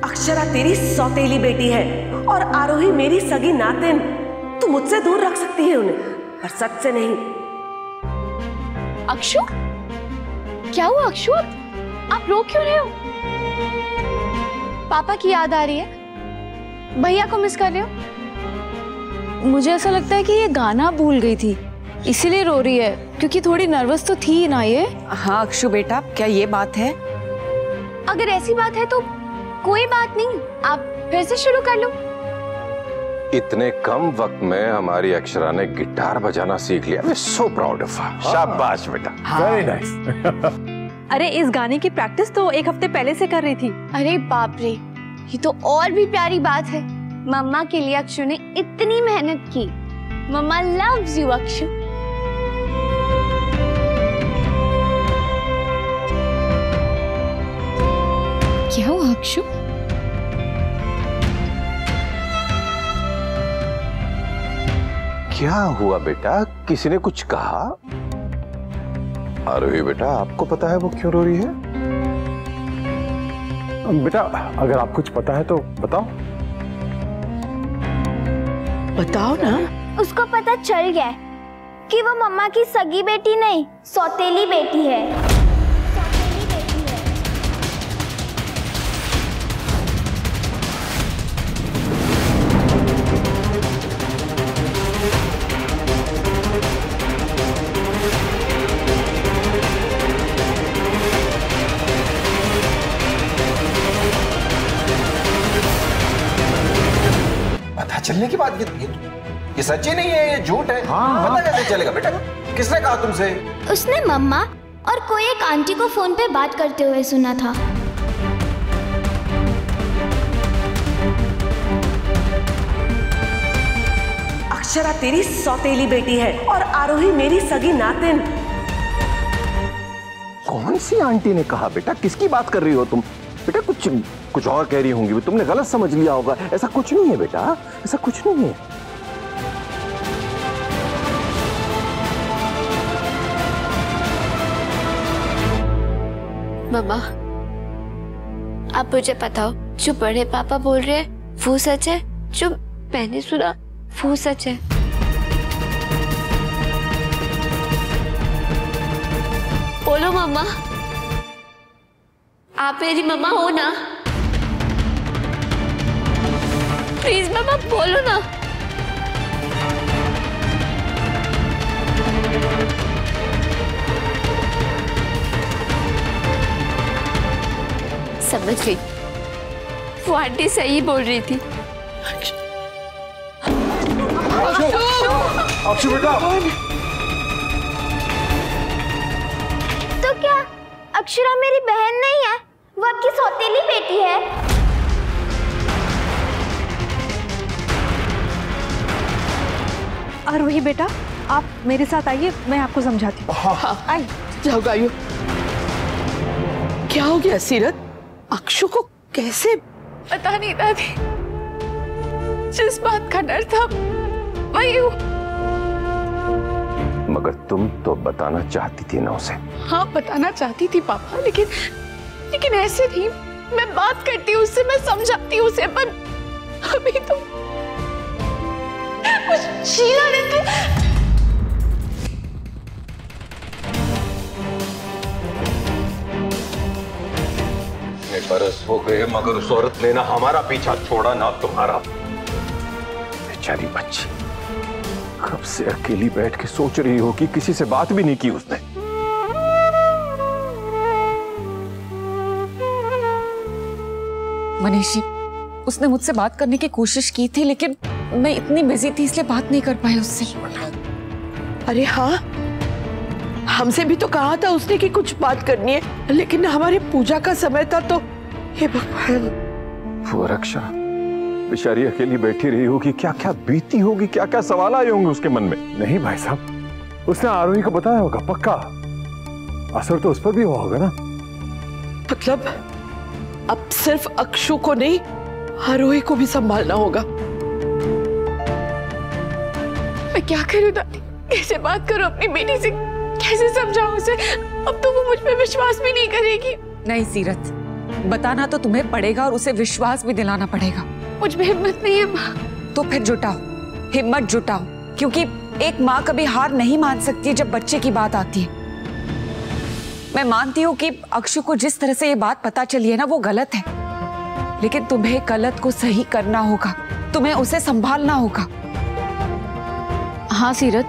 अक्षरा तेरी सौतेली बेटी है और आरोही मेरी सगी नातिन। तू मुझसे दूर रख सकती है उन्हें, पर सच से नहीं। अक्षु, क्या हुआ अक्षु? आप रो क्यों रहे हो? पापा की याद आ रही है? भैया को मिस कर रहे हो? मुझे ऐसा लगता है कि ये गाना भूल गई थी, इसीलिए रो रही है, क्योंकि थोड़ी नर्वस तो थी ना ये। हाँ अक्षु बेटा, क्या ये बात है? अगर ऐसी बात है तो कोई बात नहीं, आप फिर से शुरू कर लो। इतने कम वक्त में हमारी अक्षरा ने गिटार बजाना सीख लिया। मैं सो प्राउड ऑफ हर। शाबाश बेटा। Very nice. अरे इस गाने की प्रैक्टिस तो 1 हफ्ते पहले से कर रही थी। अरे बाप रे, ये तो और भी प्यारी बात है। मम्मा के लिए अक्षु ने इतनी मेहनत की। मम्मा लव्स यू अक्षु। क्या हुआ अक्षु? क्या हुआ बेटा? किसी ने कुछ कहा? आरोही बेटा, आपको पता है वो क्यों रो रही है? बेटा अगर आप कुछ पता है तो बताओ। बताओ ना। उसको पता चल गया कि वो मम्मा की सगी बेटी नहीं, सौतेली बेटी है। चलने की बात ये सच ही नहीं है, ये झूठ है। पता कैसे चलेगा बेटा? किसने कहा तुमसे? उसने मम्मा और कोई एक आंटी को फोन पे बात करते हुए सुना था। अक्षरा तेरी सौतेली बेटी है और आरोही मेरी सगी नातिन। कौन सी आंटी ने कहा बेटा? किसकी बात कर रही हो तुम? बेटा कुछ और कह रही होंगी, तुमने गलत समझ लिया होगा। ऐसा कुछ नहीं है बेटा, ऐसा कुछ नहीं है। मम्मा, आप मुझे बताओ, जो बड़े पापा बोल रहे हैं वो सच है? जो मैंने सुना वो सच है? बोलो मम्मा, आप मेरी मम्मा हो ना? प्लीज मम्मा बोलो ना। समझ गई, वो आंटी सही बोल रही थी। अक्षु बेटा। तो क्या अक्षरा मेरी बहन नहीं है? वो आपकी सौतेली बेटी है। आरोही बेटा, आप मेरे साथ आइए, मैं आपको समझाती हूँ। हाँ आई जाओ गायू। क्या हो गया सीरत? अक्षु को कैसे? पता नहीं दादी, जिस बात का डर था वही हुआ। मगर तुम तो बताना चाहती थी ना उसे। हाँ बताना चाहती थी पापा, लेकिन ऐसे नहीं। मैं बात करती हूँ उससे, मैं समझाती हूँ उसे, पर अभी तो शीला ने तो बरस हो गए मगर उस औरत ने ना हमारा पीछा छोड़ा ना तुम्हारा। बेचारी बच्ची कब से अकेली बैठ के सोच रही हो कि किसी से बात भी नहीं की उसने। मनीषी, उसने मुझसे बात करने की कोशिश की थी, लेकिन मैं इतनी बिजी थी इसलिए बात नहीं कर पाई उससे। अरे हाँ, हमसे भी तो कहा था उसने कि कुछ बात करनी है, लेकिन हमारे पूजा का समय था तो हे भगवान। वो रक्षा बेचारी अकेली बैठी रही होगी, क्या क्या बीती होगी, क्या क्या सवाल आए होंगे उसके मन में। नहीं भाई साहब, उसने आरोही को बताया होगा पक्का। असर तो उस पर भी हुआ होगा ना। मतलब अब सिर्फ अक्षु को नहीं, आरोही को भी संभालना होगा। मैं क्या करूं दादी? कैसे बात करूं अपनी बेटी से? कैसे समझाऊं उसे? अब तो वो मुझ पे विश्वास भी नहीं करेगी। नहीं सीरत, बताना तो तुम्हें पड़ेगा और उसे विश्वास भी दिलाना पड़ेगा। मुझ में हिम्मत नहीं है माँ। तो फिर जुटाओ, हिम्मत जुटाओ, क्योंकि एक माँ कभी हार नहीं मान सकती जब बच्चे की बात आती है। मैं मानती हूँ कि अक्षु को जिस तरह से ये बात पता चली है ना, वो गलत है, लेकिन तुम्हें गलत को सही करना होगा, तुम्हें उसे संभालना होगा। हाँ सीरत,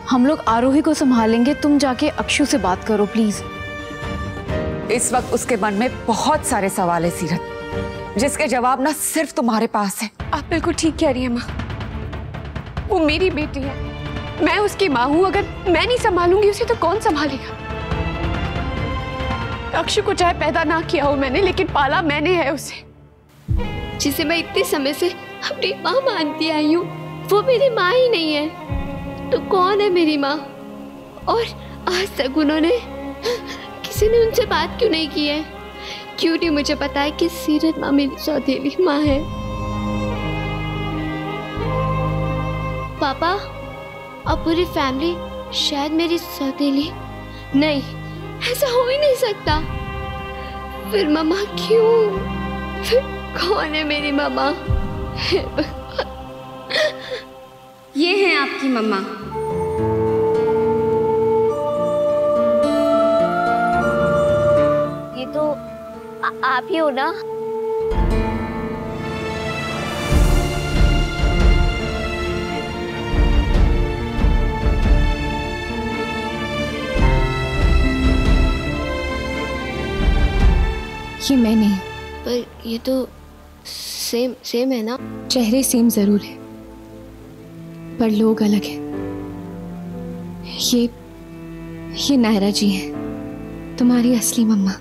हम लोग आरोही को संभालेंगे, तुम जाके अक्षु से बात करो प्लीज। इस वक्त उसके मन में बहुत सारे सवाल है सीरत, जिसके जवाब ना सिर्फ तुम्हारे पास है। आप बिल्कुल ठीक कह रही है माँ, वो मेरी बेटी है, मैं उसकी माँ हूँ। अगर मैं नहीं संभालूंगी उसे तो कौन संभालेगा? अक्षु को चाहे पैदा ना किया हो मैंने, लेकिन पाला मैंने है उसे, जिसे मैं इतने समय से अपनी माँ मानती आई हूँ, वो मेरी माँ ही नहीं है तो कौन है मेरी माँ? और आज तक उन्होंने, किसी ने उनसे बात क्यों नहीं की है? क्यों नहीं मुझे पता है कि सीरत माँ मेरी सौतेली माँ है? पापा और पूरी फैमिली शायद मेरी सौतेली नहीं, ऐसा हो ही नहीं सकता। फिर मम्मा क्यों? फिर कौन है मेरी मम्मा? ये हैं आपकी मम्मा। ये तो आप ही हो ना? ये मैं नहीं, पर ये तो सेम है ना? चेहरे सेम जरूर है पर लोग अलग हैं। ये नायरा जी हैं, तुम्हारी असली मम्मा।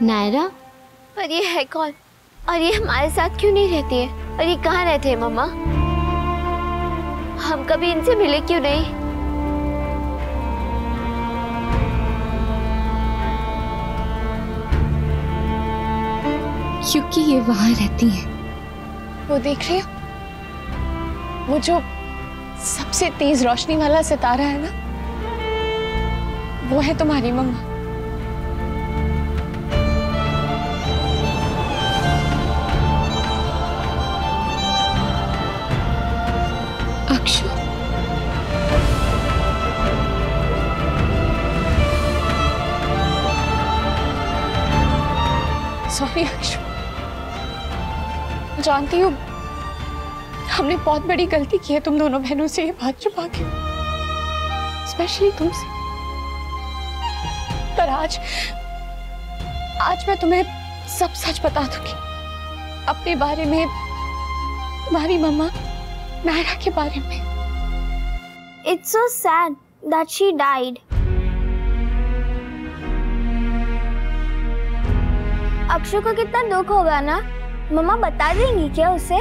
नायरा? पर ये है कौन? और ये हमारे साथ क्यों नहीं रहती है? और ये कहाँ रहते हैं मम्मा? हम कभी इनसे मिले क्यों नहीं? क्योंकि ये वहां रहती हैं। वो देख रही हो, वो जो सबसे तेज रोशनी वाला सितारा है ना, वो है तुम्हारी मम्मा। अक्षु, सॉरी अक्षु, जानती हूँ हमने बहुत बड़ी गलती की है तुम दोनों बहनों से ये बात छुपा के, स्पेशली तुमसे। पर आज मैं तुम्हें सब सच बता दूंगी अपने बारे में, तुम्हारी मम्मा नायरा के बारे में। It's so sad that she died. Akshu को कितना दुख होगा ना? मम्मा बता देंगी क्या उसे?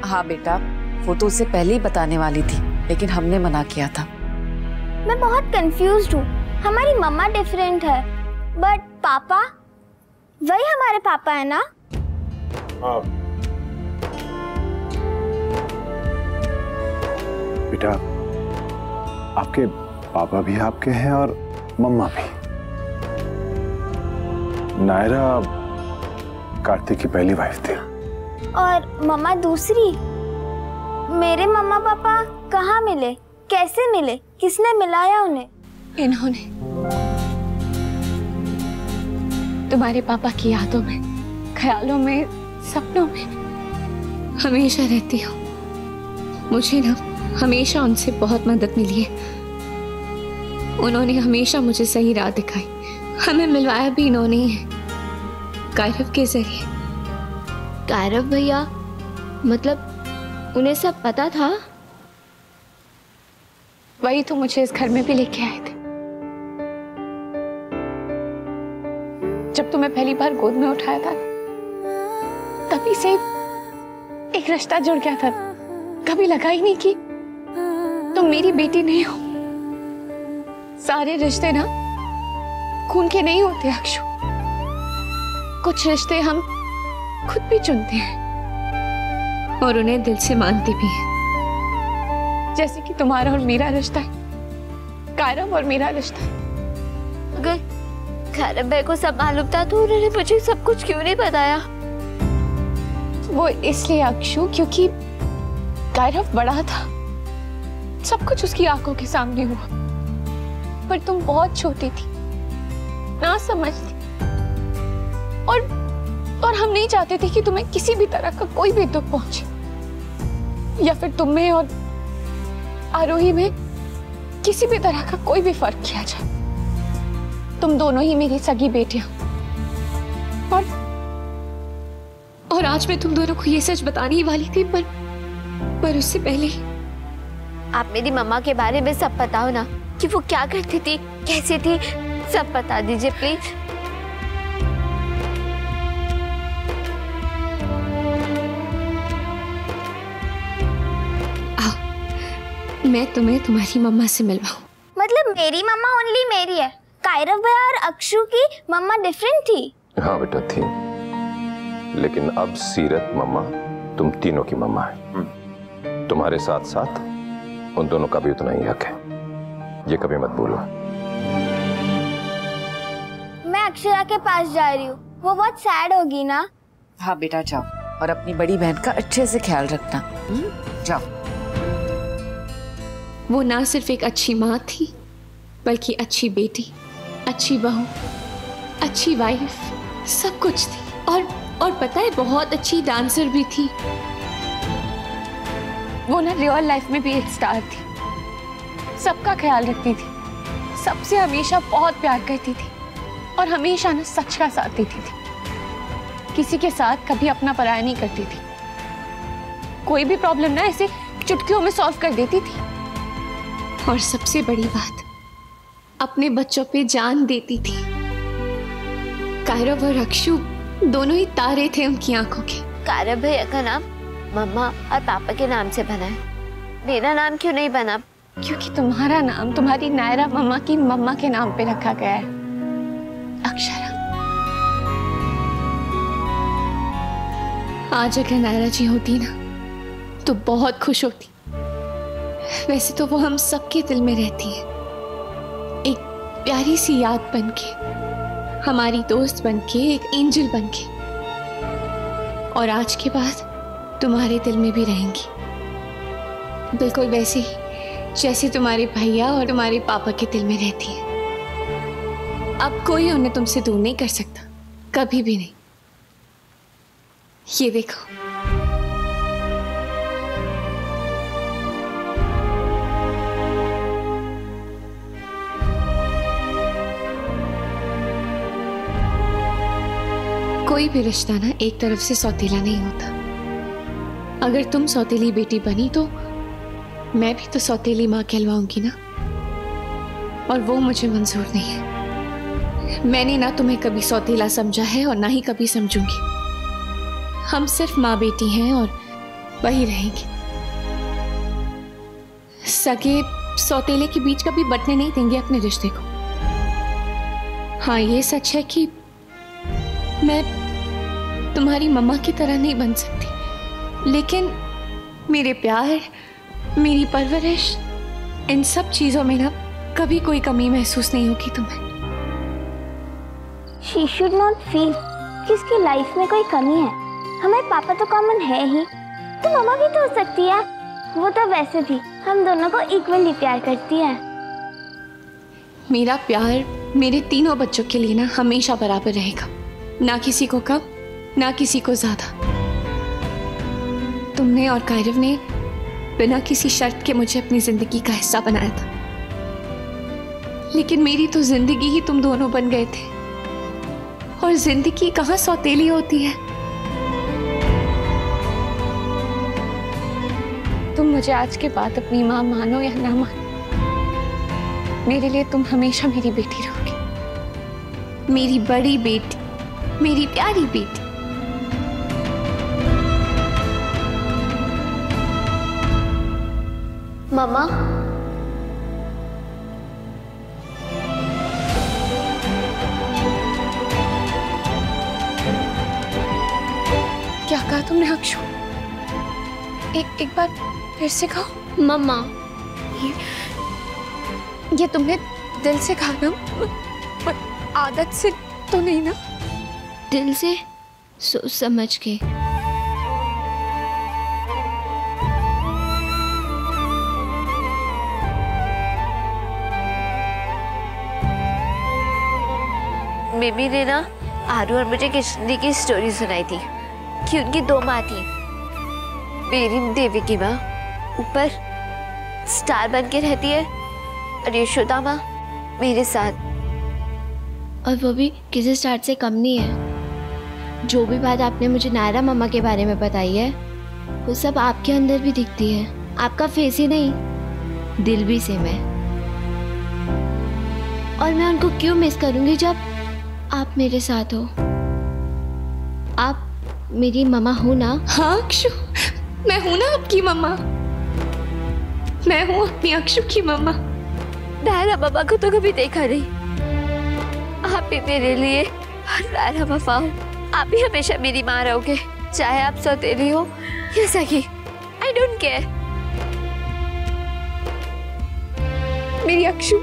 हाँ बेटा, वो तो उसे पहले ही बताने वाली थी, लेकिन हमने मना किया था। मैं बहुत कंफ्यूज्ड हूँ। हमारी मम्मा डिफरेंट है, बट पापा वही हमारे पापा है ना? हाँ बेटा, आपके पापा भी आपके हैं और मम्मा भी। नायरा कार्तिक की पहली वाइफ थी और मम्मा दूसरी। मेरे मम्मा पापा कहाँ मिले, कैसे मिले, किसने मिलाया उन्हें? इन्होंने। तुम्हारे पापा की यादों में, ख्यालों में, सपनों में हमेशा रहती हो। मुझे ना हमेशा उनसे बहुत मदद मिली है। उन्होंने हमेशा मुझे सही राह दिखाई। हमें मिलवाया भी इन्होंने ही है, कायरव के जरिए। कायरव भैया? मतलब उन्हें सब पता था? वही तो मुझे इस घर में भी लेके आए थे। जब तुम्हें पहली बार गोद में उठाया था, तभी से एक रिश्ता जुड़ गया था। कभी लगा ही नहीं कि तुम मेरी बेटी नहीं हो। सारे रिश्ते ना खून के नहीं होते अक्षु, कुछ रिश्ते हम खुद भी चुनते हैं और उन्हें दिल से मानते भी हैं। जैसे कि तुम्हारा और मेरा रिश्ता है। कायरव और मेरा रिश्ता है। अगर कायरव भाई को सब मालूम था तो उन्होंने मुझे सब कुछ क्यों नहीं बताया? वो इसलिए अक्षु क्योंकि कायरव बड़ा था, सब कुछ उसकी आंखों के सामने हुआ, पर तुम बहुत छोटी थी, ना समझती, और हम नहीं चाहते थे कि तुम्हें किसी भी तरह का कोई भी दुख पहुंचे या फिर तुम में और आरोही में किसी भी तरह का कोई भी फर्क किया जाए। तुम दोनों ही मेरी सगी बेटियां, और आज मैं तुम दोनों को ये सच बताने ही वाली थी, पर उससे पहले ही आप मेरी मम्मा के बारे में सब बताओ ना, कि वो क्या करती थी, कैसी थी, सब बता दीजिए प्लीज। मैं तुम्हें तुम्हारी मम्मा से मिलवाऊं। मतलब मेरी मम्मा ओनली मेरी है, कायरव भैया और अक्षु की मम्मा डिफरेंट थी? हाँ बेटा थी, लेकिन अब सीरत मम्मा तुम तीनों की मम्मा है। तुम्हारे साथ साथ उन दोनों का भी उतना ही हक है, ये कभी मत भूलो। मैं अक्षरा के पास जा रही हूँ, वो बहुत सैड होगी ना? हाँ बेटा जाओ, और अपनी बड़ी बहन का अच्छे से ख्याल रखना। जाओ। वो ना सिर्फ एक अच्छी माँ थी, बल्कि अच्छी बेटी, अच्छी बहू, अच्छी वाइफ, सब कुछ थी। और पता है, बहुत अच्छी डांसर भी थी। वो ना रियल लाइफ में भी एक स्टार थी, सबका ख्याल रखती थी, सबसे हमेशा बहुत प्यार करती थी, और हमेशा ना सच का साथ देती थी। किसी के साथ कभी अपना पराया नहीं करती थी। कोई भी प्रॉब्लम ना ऐसे चुटकियों में सॉल्व कर देती थी। और सबसे बड़ी बात, अपने बच्चों पे जान देती थी। कायरव और अक्षु दोनों ही तारे थे उनकी आंखों के। कायरव भैया का नाम मम्मा और पापा के नाम से बना है, मेरा नाम क्यों नहीं बना? क्योंकि तुम्हारा नाम तुम्हारी नायरा मम्मा की मम्मा के नाम पे रखा गया है, अक्षरा। आज अगर नायरा जी होती ना तो बहुत खुश होती। वैसे तो वो हम सबके दिल में रहती है, एक प्यारी सी याद बनके, हमारी दोस्त बनके, एक एंजल बनके, और आज के बाद तुम्हारे दिल में भी रहेंगी, बिल्कुल वैसे ही जैसे तुम्हारे भैया और तुम्हारे पापा के दिल में रहती है। अब कोई उन्हें तुमसे दूर नहीं कर सकता, कभी भी नहीं। ये देखो, कोई भी रिश्ता ना एक तरफ से सौतेला नहीं होता। अगर तुम सौतेली बेटी बनी तो मैं भी तो सौतेली माँ कहलवाऊंगी ना, और वो मुझे मंजूर नहीं है। मैंने ना तुम्हें कभी सौतेला समझा है और ना ही कभी समझूंगी। हम सिर्फ माँ बेटी हैं और वही रहेंगे। सगे सौतेले के बीच कभी बटने नहीं देंगे अपने रिश्ते को। हाँ, ये सच है कि मैं तुम्हारी मम्मा की तरह नहीं बन सकती, लेकिन मेरे प्यार, मेरी परवरिश, इन सब चीजों में ना कभी कोई कमी महसूस नहीं होगी तुम्हें। She should not feel कि उसकी लाइफ में कोई कमी है। हमारे पापा तो कॉमन है ही, तो मम्मा भी तो हो सकती है। वो तो वैसे भी हम दोनों को इक्वली प्यार करती है। मेरा प्यार मेरे तीनों बच्चों के लिए ना हमेशा बराबर रहेगा, ना किसी को कम, ना किसी को ज्यादा। तुमने और कायरव ने बिना किसी शर्त के मुझे अपनी जिंदगी का हिस्सा बनाया था, लेकिन मेरी तो जिंदगी ही तुम दोनों बन गए थे। और जिंदगी कहाँ सौतेली होती है। तुम मुझे आज के बाद अपनी माँ मानो या ना मानो, मेरे लिए तुम हमेशा मेरी बेटी रहोगी, मेरी बड़ी बेटी, मेरी प्यारी बेटी। मम्मा, क्या कहा तुमने अक्षु? एक बार फिर से कहो। मम्मा, ये तुमने दिल से कहा ना, पर आदत से तो नहीं ना? दिल से, सोच समझ के। मिमी ने ना आरू और मुझे किशनी की स्टोरी सुनाई थी कि उनकी 2 माँ थी। मेरी देवी की माँ ऊपर स्टार बन के रहती है और यशोदा माँ मेरे साथ, और वो भी किसी स्टार से कम नहीं है। जो भी बात आपने मुझे नायरा मम्मा के बारे में बताई है वो सब आपके अंदर भी दिखती है। आपका फेस ही नहीं, दिल भी सेम है। और मैं उनको क्यों मिस करूंगी जब आप मेरे साथ हो। आप मेरी मम्मा हो ना? हाँ अक्षु, मैं हूं ना आपकी मम्मा। मैं हूं अपनी अक्षु की मम्मा। नायरा मम्मा को तो कभी देखा नहीं। आप भी मेरे लिए नायरा मम्मा हो। आप भी हमेशा मेरी माँ रहोगे, चाहे आप सौतेली हो या सगी। I don't care. मेरी अक्षु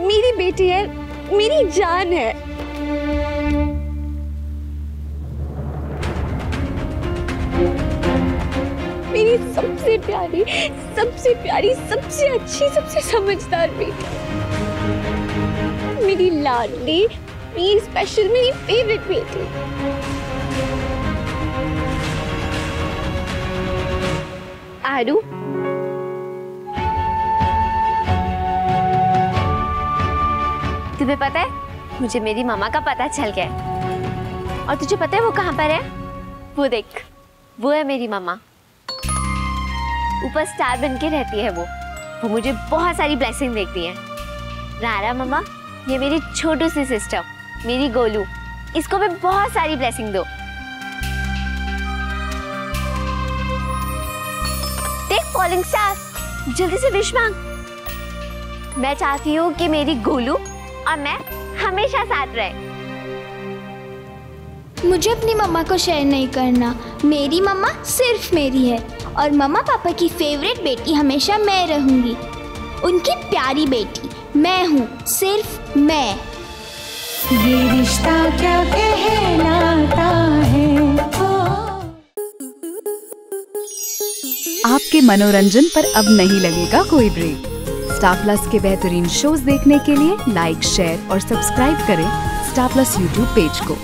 मेरी बेटी है, मेरी जान है। मेरी सबसे प्यारी, सबसे अच्छी, सबसे समझदार बेटी, मेरी लाडली, मेरी स्पेशल, मेरी फेवरेट बेटी। आरू, तुम्हें पता है मुझे मेरी मामा का पता चल गया। और तुझे पता है वो कहाँ पर है? वो देख, वो है मेरी मामा। ऊपर स्टार बन के रहती है वो मुझे बहुत सारी ब्लेसिंग देती है। नायरा मामा, ये मेरी छोटी सी सिस्टर, मेरी गोलू, इसको भी बहुत सारी ब्लेसिंग दो। देख फॉलिंग स्टार, जल्दी से विश मांग। मैं चाहती हूँ कि मेरी गोलू और मैं हमेशा साथ रहे। मुझे अपनी मम्मा को शेयर नहीं करना। मेरी मम्मा सिर्फ मेरी है और मम्मा पापा की फेवरेट बेटी हमेशा मैं रहूंगी। उनकी प्यारी बेटी मैं हूँ, सिर्फ मैं। ये रिश्ता क्या कहलाता है। आपके मनोरंजन पर अब नहीं लगेगा कोई ब्रेक। स्टार प्लस के बेहतरीन शोज देखने के लिए लाइक, शेयर और सब्सक्राइब करें स्टार प्लस यूट्यूब पेज को।